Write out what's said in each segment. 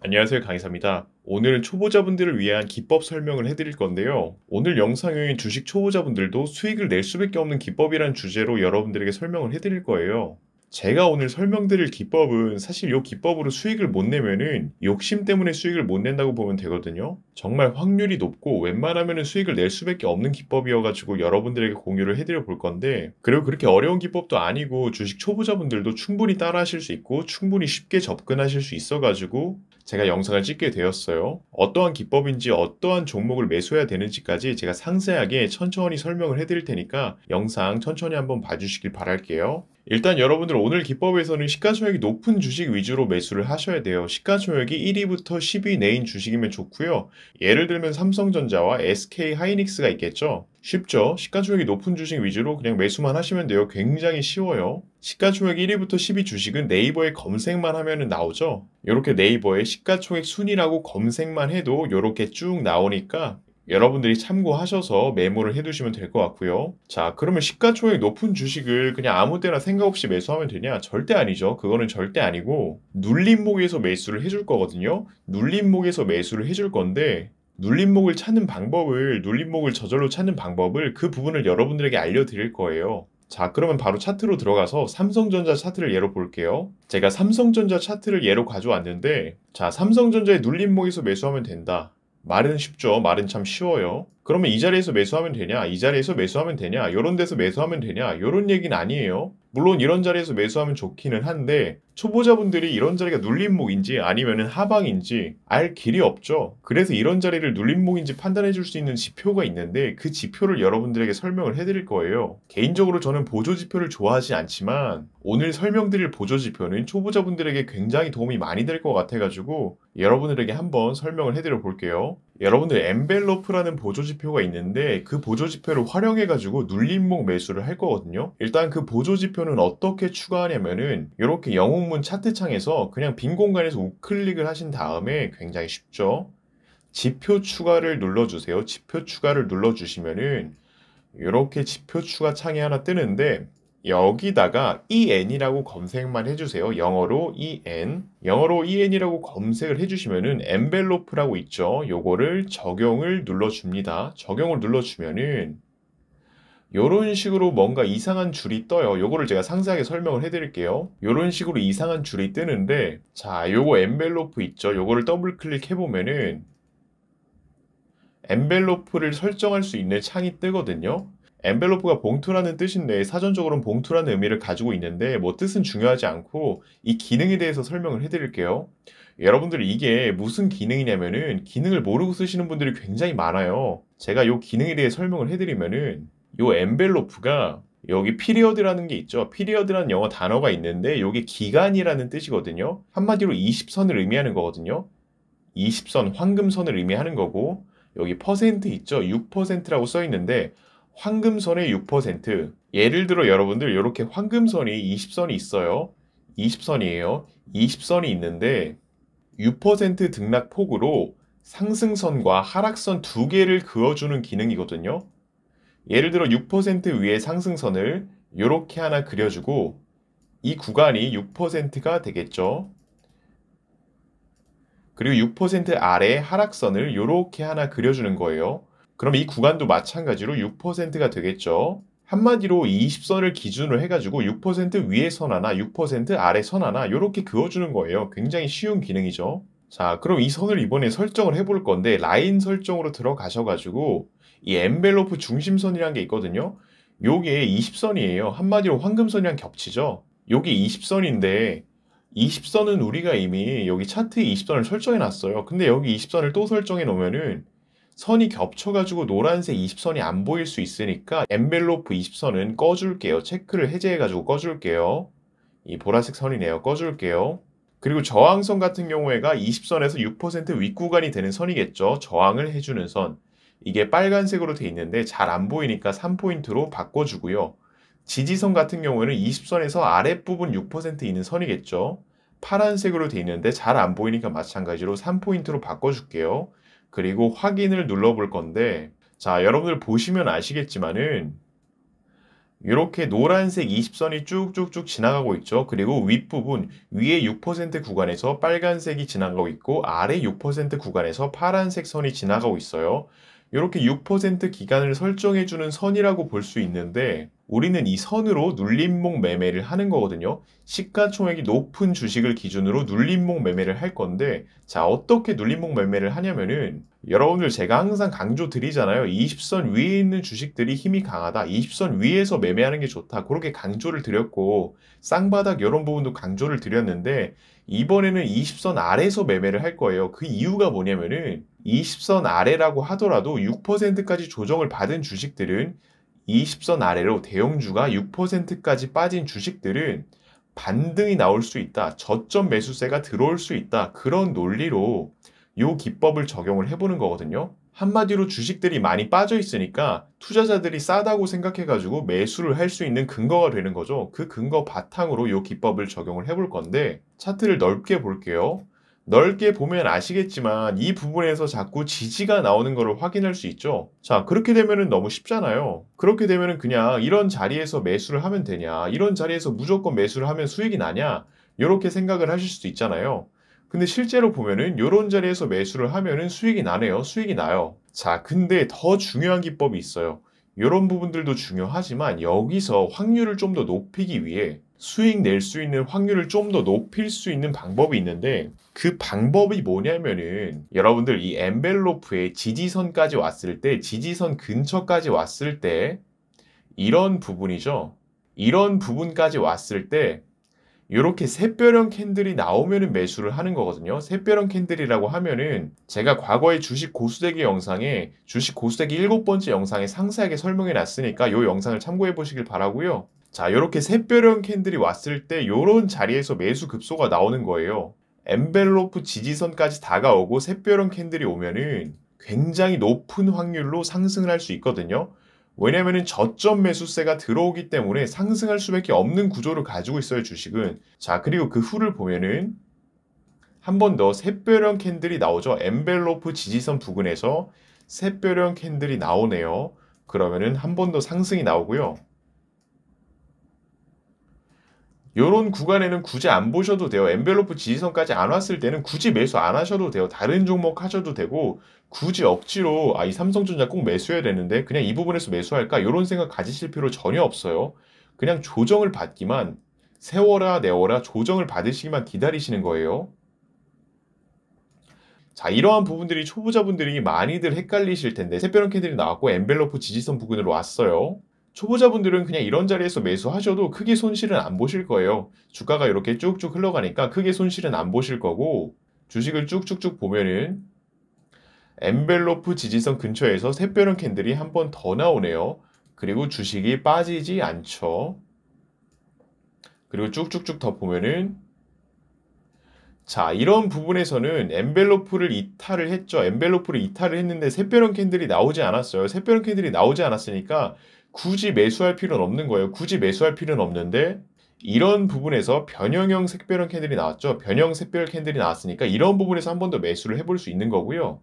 안녕하세요, 강의사입니다. 오늘은 초보자분들을 위한 기법 설명을 해드릴 건데요. 오늘 영상은 주식 초보자분들도 수익을 낼 수밖에 없는 기법이란 주제로 여러분들에게 설명을 해드릴 거예요. 제가 오늘 설명드릴 기법은 사실 이 기법으로 수익을 못 내면은 욕심 때문에 수익을 못 낸다고 보면 되거든요. 정말 확률이 높고 웬만하면은 수익을 낼 수밖에 없는 기법이어가지고 여러분들에게 공유를 해드려 볼 건데, 그리고 그렇게 어려운 기법도 아니고 주식 초보자분들도 충분히 따라 하실 수 있고 충분히 쉽게 접근하실 수 있어가지고 제가 영상을 찍게 되었어요. 어떠한 기법인지 어떠한 종목을 매수해야 되는지까지 제가 상세하게 천천히 설명을 해드릴 테니까 영상 천천히 한번 봐주시길 바랄게요. 일단 여러분들 오늘 기법에서는 시가총액이 높은 주식 위주로 매수를 하셔야 돼요. 시가총액이 1위부터 10위 내인 주식이면 좋고요. 예를 들면 삼성전자와 SK 하이닉스가 있겠죠. 쉽죠? 시가총액이 높은 주식 위주로 그냥 매수만 하시면 돼요. 굉장히 쉬워요. 시가총액 1위부터 10위 주식은 네이버에 검색만 하면 나오죠. 이렇게 네이버에 시가총액 순위라고 검색만 해도 이렇게 쭉 나오니까 여러분들이 참고하셔서 메모를 해두시면 될 것 같고요. 자, 그러면 시가총액 높은 주식을 그냥 아무 때나 생각 없이 매수하면 되냐? 절대 아니죠. 그거는 절대 아니고 눌림목에서 매수를 해줄 거거든요. 눌림목에서 매수를 해줄 건데 눌림목을 찾는 방법을, 눌림목을 저절로 찾는 방법을 그 부분을 여러분들에게 알려드릴 거예요. 자, 그러면 바로 차트로 들어가서 삼성전자 차트를 예로 볼게요. 제가 삼성전자 차트를 예로 가져왔는데, 자, 삼성전자의 눌림목에서 매수하면 된다. 말은 쉽죠. 말은 참 쉬워요. 그러면 이 자리에서 매수하면 되냐? 이 자리에서 매수하면 되냐? 요런 데서 매수하면 되냐? 요런 얘기는 아니에요. 물론 이런 자리에서 매수하면 좋기는 한데 초보자분들이 이런 자리가 눌림목인지 아니면은 하방인지 알 길이 없죠. 그래서 이런 자리를 눌림목인지 판단해 줄 수 있는 지표가 있는데 그 지표를 여러분들에게 설명을 해드릴 거예요. 개인적으로 저는 보조 지표를 좋아하지 않지만 오늘 설명드릴 보조 지표는 초보자분들에게 굉장히 도움이 많이 될 것 같아가지고 여러분들에게 한번 설명을 해드려 볼게요. 여러분들 엔벨로프라는 보조지표가 있는데 그 보조지표를 활용해가지고 눌림목 매수를 할 거거든요. 일단 그 보조지표는 어떻게 추가하냐면은 이렇게 영웅문 차트창에서 그냥 빈 공간에서 우클릭을 하신 다음에 굉장히 쉽죠. 지표 추가를 눌러주세요. 지표 추가를 눌러주시면은 이렇게 지표 추가 창이 하나 뜨는데 여기다가 EN이라고 검색만 해주세요. 영어로 EN. 영어로 EN이라고 검색을 해주시면은 엔벨로프라고 있죠. 요거를 적용을 눌러줍니다. 적용을 눌러주면은 요런 식으로 뭔가 이상한 줄이 떠요. 요거를 제가 상세하게 설명을 해드릴게요. 요런 식으로 이상한 줄이 뜨는데 자, 요거 엔벨로프 있죠. 요거를 더블 클릭해보면은 엔벨로프를 설정할 수 있는 창이 뜨거든요. 엔벨로프가 봉투라는 뜻인데 사전적으로는 봉투라는 의미를 가지고 있는데 뭐 뜻은 중요하지 않고 이 기능에 대해서 설명을 해드릴게요. 여러분들 이게 무슨 기능이냐면은 기능을 모르고 쓰시는 분들이 굉장히 많아요. 제가 이 기능에 대해 설명을 해드리면은 이 엔벨로프가 여기 피리어드라는 게 있죠. 피리어드라는 영어 단어가 있는데 이게 기간이라는 뜻이거든요. 한마디로 20선을 의미하는 거거든요. 20선, 황금선을 의미하는 거고 여기 퍼센트 있죠? 6%라고 써 있는데 황금선의 6%. 예를 들어 여러분들 이렇게 황금선이 20선이 있어요. 20선이에요. 20선이 있는데 6% 등락폭으로 상승선과 하락선 두 개를 그어주는 기능이거든요. 예를 들어 6% 위에 상승선을 이렇게 하나 그려주고 이 구간이 6%가 되겠죠. 그리고 6% 아래 하락선을 이렇게 하나 그려주는 거예요. 그럼 이 구간도 마찬가지로 6%가 되겠죠. 한마디로 20선을 기준으로 해가지고 6% 위에 선 하나, 6% 아래 선 하나 이렇게 그어주는 거예요. 굉장히 쉬운 기능이죠. 자, 그럼 이 선을 이번에 설정을 해볼 건데 라인 설정으로 들어가셔가지고 이 엔벨로프 중심선이라는 게 있거든요. 요게 20선이에요. 한마디로 황금선이랑 겹치죠. 요게 20선인데 20선은 우리가 이미 여기 차트에 20선을 설정해 놨어요. 근데 여기 20선을 또 설정해 놓으면은 선이 겹쳐가지고 노란색 20선이 안 보일 수 있으니까 엔벨로프 20선은 꺼줄게요. 체크를 해제해가지고 꺼줄게요. 이 보라색 선이네요. 꺼줄게요. 그리고 저항선 같은 경우에가 20선에서 6% 윗구간이 되는 선이겠죠. 저항을 해주는 선. 이게 빨간색으로 돼 있는데 잘 안 보이니까 3포인트로 바꿔주고요. 지지선 같은 경우에는 20선에서 아랫부분 6% 있는 선이겠죠. 파란색으로 돼 있는데 잘 안 보이니까 마찬가지로 3포인트로 바꿔줄게요. 그리고 확인을 눌러볼 건데 자, 여러분들 보시면 아시겠지만은 이렇게 노란색 20선이 쭉쭉쭉 지나가고 있죠. 그리고 윗부분 위에 6% 구간에서 빨간색이 지나가고 있고 아래 6% 구간에서 파란색 선이 지나가고 있어요. 이렇게 6% 기간을 설정해주는 선이라고 볼 수 있는데 우리는 이 선으로 눌림목 매매를 하는 거거든요. 시가총액이 높은 주식을 기준으로 눌림목 매매를 할 건데 자, 어떻게 눌림목 매매를 하냐면은 여러분들 제가 항상 강조 드리잖아요. 20선 위에 있는 주식들이 힘이 강하다. 20선 위에서 매매하는 게 좋다. 그렇게 강조를 드렸고 쌍바닥 이런 부분도 강조를 드렸는데 이번에는 20선 아래에서 매매를 할 거예요. 그 이유가 뭐냐면은 20선 아래라고 하더라도 6%까지 조정을 받은 주식들은 20선 아래로 대형주가 6%까지 빠진 주식들은 반등이 나올 수 있다. 저점 매수세가 들어올 수 있다. 그런 논리로 요 기법을 적용을 해보는 거거든요. 한마디로 주식들이 많이 빠져 있으니까 투자자들이 싸다고 생각해가지고 매수를 할 수 있는 근거가 되는 거죠. 그 근거 바탕으로 요 기법을 적용을 해볼 건데 차트를 넓게 볼게요. 넓게 보면 아시겠지만 이 부분에서 자꾸 지지가 나오는 것을 확인할 수 있죠. 자, 그렇게 되면은 너무 쉽잖아요. 그렇게 되면은 그냥 이런 자리에서 매수를 하면 되냐, 이런 자리에서 무조건 매수를 하면 수익이 나냐, 이렇게 생각을 하실 수도 있잖아요. 근데 실제로 보면은 이런 자리에서 매수를 하면은 수익이 나네요. 수익이 나요. 자, 근데 더 중요한 기법이 있어요. 이런 부분들도 중요하지만 여기서 확률을 좀 더 높이기 위해 수익 낼 수 있는 확률을 좀 더 높일 수 있는 방법이 있는데 그 방법이 뭐냐면은 여러분들 이 엔벨로프의 지지선까지 왔을 때 지지선 근처까지 왔을 때 이런 부분이죠. 이런 부분까지 왔을 때 이렇게 샛별형 캔들이 나오면은 매수를 하는 거거든요. 샛별형 캔들이라고 하면은 제가 과거에 주식 고수대기 영상에 주식 고수대기 7번째 영상에 상세하게 설명해 놨으니까 이 영상을 참고해 보시길 바라고요. 자, 이렇게 샛별형 캔들이 왔을 때 이런 자리에서 매수 급소가 나오는 거예요. 엔벨로프 지지선까지 다가오고 샛별형 캔들이 오면은 굉장히 높은 확률로 상승을 할 수 있거든요. 왜냐면은 저점 매수세가 들어오기 때문에 상승할 수밖에 없는 구조를 가지고 있어요, 주식은. 자, 그리고 그 후를 보면은 한 번 더 샛별형 캔들이 나오죠. 엔벨로프 지지선 부근에서 샛별형 캔들이 나오네요. 그러면은 한 번 더 상승이 나오고요. 요런 구간에는 굳이 안 보셔도 돼요. 엔벨로프 지지선까지 안 왔을 때는 굳이 매수 안 하셔도 돼요. 다른 종목 하셔도 되고 굳이 억지로 이 삼성전자 꼭 매수해야 되는데 그냥 이 부분에서 매수할까? 요런 생각 가지실 필요 전혀 없어요. 그냥 조정을 받기만 세워라 내워라 조정을 받으시기만 기다리시는 거예요. 자, 이러한 부분들이 초보자분들이 많이들 헷갈리실 텐데 샛별형 캔들이 나왔고 엔벨로프 지지선 부근으로 왔어요. 초보자분들은 그냥 이런 자리에서 매수하셔도 크게 손실은 안 보실 거예요. 주가가 이렇게 쭉쭉 흘러가니까 크게 손실은 안 보실 거고 주식을 쭉쭉쭉 보면은 엔벨로프 지지선 근처에서 샛별형 캔들이 한 번 더 나오네요. 그리고 주식이 빠지지 않죠. 그리고 쭉쭉쭉 더 보면은 자, 이런 부분에서는 엔벨로프를 이탈을 했죠. 엔벨로프를 이탈을 했는데 샛별형 캔들이 나오지 않았어요. 샛별형 캔들이 나오지 않았으니까 굳이 매수할 필요는 없는 거예요. 굳이 매수할 필요는 없는데 이런 부분에서 변형형 샛별형 캔들이 나왔죠. 변형 샛별 캔들이 나왔으니까 이런 부분에서 한 번 더 매수를 해볼 수 있는 거고요.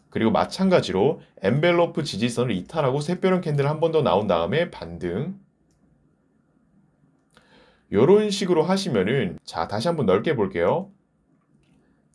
그리고 마찬가지로 엔벨로프 지지선을 이탈하고 샛별형 캔들 한 번 더 나온 다음에 반등. 요런 식으로 하시면은 자, 다시 한번 넓게 볼게요.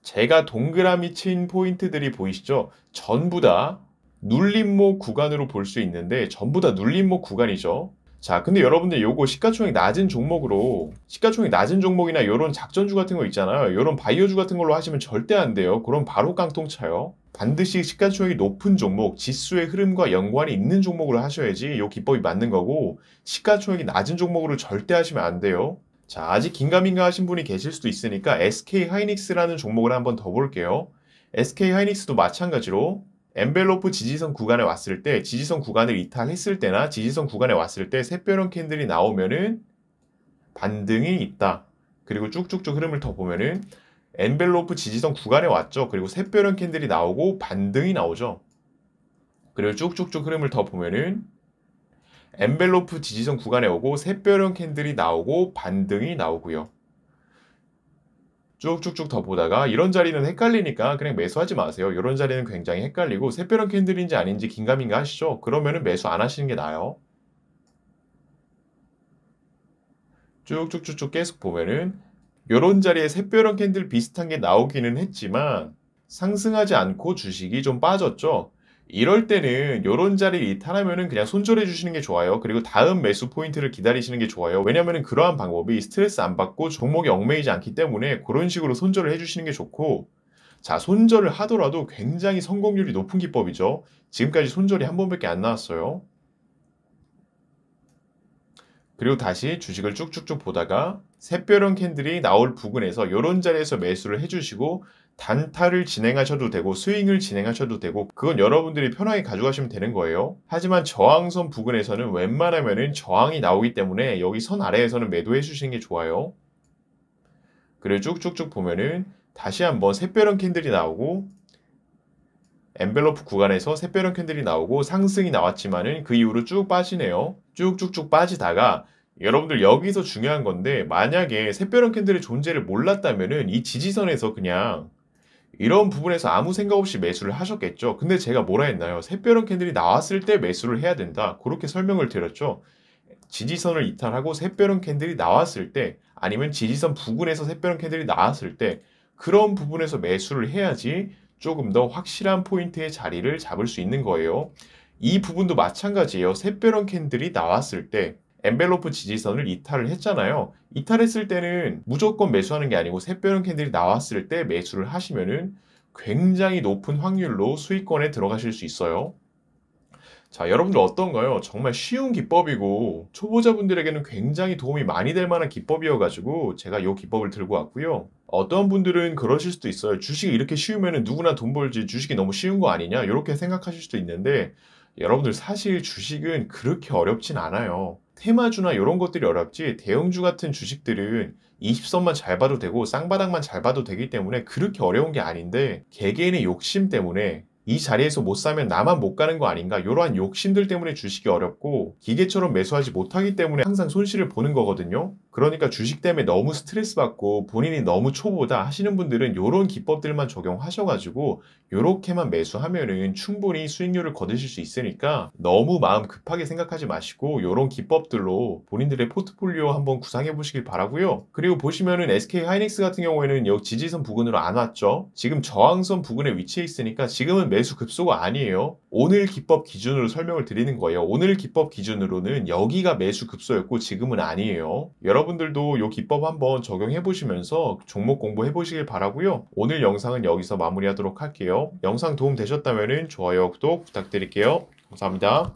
제가 동그라미 친 포인트들이 보이시죠? 전부 다 눌림목 구간으로 볼 수 있는데 전부 다 눌림목 구간이죠. 자, 근데 여러분들 요거 시가총액 낮은 종목으로 시가총액 낮은 종목이나 요런 작전주 같은 거 있잖아요. 요런 바이오주 같은 걸로 하시면 절대 안 돼요. 그럼 바로 깡통 차요. 반드시 시가총액이 높은 종목, 지수의 흐름과 연관이 있는 종목으로 하셔야지 요 기법이 맞는 거고 시가총액이 낮은 종목으로 절대 하시면 안 돼요. 자, 아직 긴가민가 하신 분이 계실 수도 있으니까 SK 하이닉스라는 종목을 한번 더 볼게요. SK 하이닉스도 마찬가지로 엔벨로프 지지선 구간에 왔을 때 지지선 구간을 이탈했을 때나 지지선 구간에 왔을 때 샛별형 캔들이 나오면은 반등이 있다. 그리고 쭉쭉쭉 흐름을 더 보면은 엔벨로프 지지선 구간에 왔죠. 그리고 샛별형 캔들이 나오고 반등이 나오죠. 그리고 쭉쭉쭉 흐름을 더 보면은 엔벨로프 지지선 구간에 오고 샛별형 캔들이 나오고 반등이 나오고요. 쭉쭉쭉 더 보다가 이런 자리는 헷갈리니까 그냥 매수하지 마세요. 이런 자리는 굉장히 헷갈리고 새별한 캔들인지 아닌지 긴가민가 하시죠? 그러면은 매수 안 하시는 게 나아요. 쭉쭉쭉쭉 계속 보면은 요런 자리에 새별한 캔들 비슷한 게 나오기는 했지만 상승하지 않고 주식이 좀 빠졌죠. 이럴 때는 요런 자리를 이탈하면은 그냥 손절해 주시는 게 좋아요. 그리고 다음 매수 포인트를 기다리시는 게 좋아요. 왜냐면은 그러한 방법이 스트레스 안 받고 종목이 얽매이지 않기 때문에 그런 식으로 손절을 해 주시는 게 좋고, 자, 손절을 하더라도 굉장히 성공률이 높은 기법이죠. 지금까지 손절이 한 번밖에 안 나왔어요. 그리고 다시 주식을 쭉쭉쭉 보다가 샛별형 캔들이 나올 부근에서 요런 자리에서 매수를 해 주시고 단타를 진행하셔도 되고 스윙을 진행하셔도 되고 그건 여러분들이 편하게 가져가시면 되는 거예요. 하지만 저항선 부근에서는 웬만하면은 저항이 나오기 때문에 여기 선 아래에서는 매도해 주시는 게 좋아요. 그리고 쭉쭉쭉 보면은 다시 한번 샛별형 캔들이 나오고 엔벨로프 구간에서 샛별형 캔들이 나오고 상승이 나왔지만은 그 이후로 쭉 빠지네요. 쭉쭉쭉 빠지다가 여러분들 여기서 중요한 건데, 만약에 샛별형 캔들의 존재를 몰랐다면은 이 지지선에서 그냥 이런 부분에서 아무 생각 없이 매수를 하셨겠죠. 근데 제가 뭐라 했나요? 샛별형 캔들이 나왔을 때 매수를 해야 된다. 그렇게 설명을 드렸죠. 지지선을 이탈하고 샛별형 캔들이 나왔을 때, 아니면 지지선 부근에서 샛별형 캔들이 나왔을 때 그런 부분에서 매수를 해야지 조금 더 확실한 포인트의 자리를 잡을 수 있는 거예요. 이 부분도 마찬가지예요. 샛별형 캔들이 나왔을 때 엔벨로프 지지선을 이탈을 했잖아요. 이탈했을 때는 무조건 매수하는 게 아니고 샛별형 캔들이 나왔을 때 매수를 하시면은 굉장히 높은 확률로 수익권에 들어가실 수 있어요. 자, 여러분들 어떤가요? 정말 쉬운 기법이고 초보자분들에게는 굉장히 도움이 많이 될 만한 기법이어 가지고 제가 이 기법을 들고 왔고요. 어떤 분들은 그러실 수도 있어요. 주식이 이렇게 쉬우면 누구나 돈 벌지, 주식이 너무 쉬운 거 아니냐, 이렇게 생각하실 수도 있는데, 여러분들 사실 주식은 그렇게 어렵진 않아요. 테마주나 이런 것들이 어렵지 대형주 같은 주식들은 20선만 잘 봐도 되고 쌍바닥만 잘 봐도 되기 때문에 그렇게 어려운 게 아닌데, 개개인의 욕심 때문에 이 자리에서 못 사면 나만 못 가는 거 아닌가, 이러한 욕심들 때문에 주식이 어렵고 기계처럼 매수하지 못하기 때문에 항상 손실을 보는 거거든요. 그러니까 주식 때문에 너무 스트레스 받고 본인이 너무 초보다 하시는 분들은 이런 기법들만 적용하셔가지고 요렇게만 매수하면은 충분히 수익률을 거두실 수 있으니까 너무 마음 급하게 생각하지 마시고 요런 기법들로 본인들의 포트폴리오 한번 구상해 보시길 바라고요. 그리고 보시면은 SK 하이닉스 같은 경우에는 여기 지지선 부근으로 안 왔죠. 지금 저항선 부근에 위치해 있으니까 지금은 매수 급소가 아니에요. 오늘 기법 기준으로 설명을 드리는 거예요. 오늘 기법 기준으로는 여기가 매수 급소였고 지금은 아니에요. 여러분들도 이 기법 한번 적용해 보시면서 종목 공부해 보시길 바라고요. 오늘 영상은 여기서 마무리하도록 할게요. 영상 도움 되셨다면 좋아요, 구독 부탁드릴게요. 감사합니다.